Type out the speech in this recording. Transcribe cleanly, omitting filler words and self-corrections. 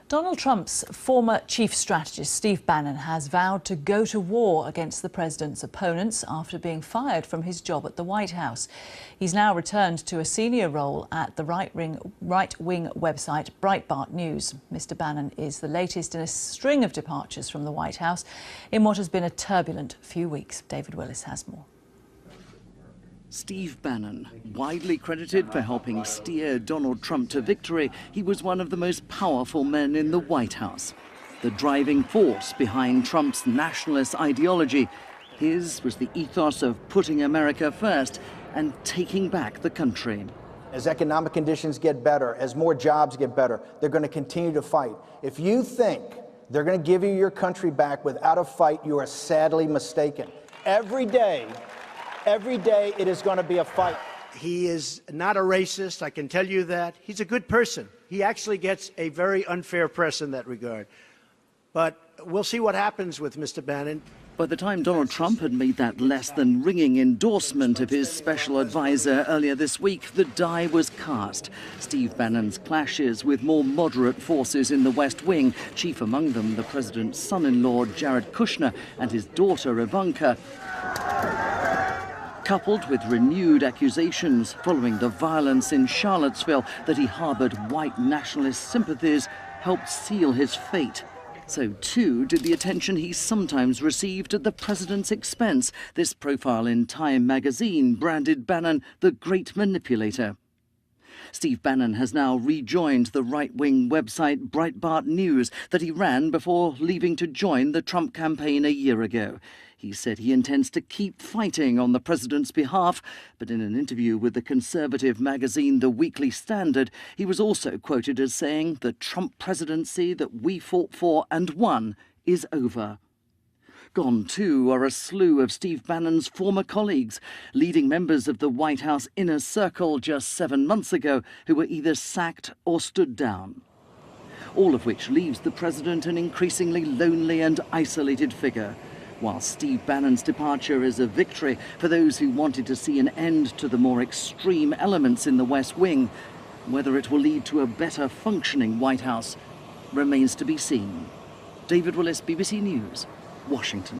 Donald Trump's former chief strategist, Steve Bannon, has vowed to go to war against the president's opponents after being fired from his job at the White House. He's now returned to a senior role at the right-wing website Breitbart News. Mr. Bannon is the latest in a string of departures from the White House in what has been a turbulent few weeks. David Willis has more. Steve Bannon, widely credited for helping steer Donald Trump to victory, he was one of the most powerful men in the White House. The driving force behind Trump's nationalist ideology. His was the ethos of putting America first and taking back the country. As economic conditions get better, as more jobs get better, they're going to continue to fight. If you think they're going to give you your country back without a fight, you are sadly mistaken. Every day it is going to be a fight. He is not a racist, I can tell you that. He's a good person. He actually gets a very unfair press in that regard. But we'll see what happens with Mr. Bannon. By the time Donald Trump had made that less than ringing endorsement of his special advisor earlier this week, the die was cast. Steve Bannon's clashes with more moderate forces in the West Wing, chief among them the president's son-in-law Jared Kushner and his daughter Ivanka, coupled with renewed accusations following the violence in Charlottesville that he harbored white nationalist sympathies, helped seal his fate. So too did the attention he sometimes received at the president's expense. This profile in Time magazine branded Bannon the great manipulator. Steve Bannon has now rejoined the right-wing website Breitbart News that he ran before leaving to join the Trump campaign a year ago. He said he intends to keep fighting on the president's behalf, but in an interview with the conservative magazine The Weekly Standard, he was also quoted as saying the Trump presidency that we fought for and won is over. Gone, too, are a slew of Steve Bannon's former colleagues, leading members of the White House inner circle just 7 months ago who were either sacked or stood down. All of which leaves the president an increasingly lonely and isolated figure. While Steve Bannon's departure is a victory for those who wanted to see an end to the more extreme elements in the West Wing, whether it will lead to a better functioning White House remains to be seen. David Willis, BBC News, Washington.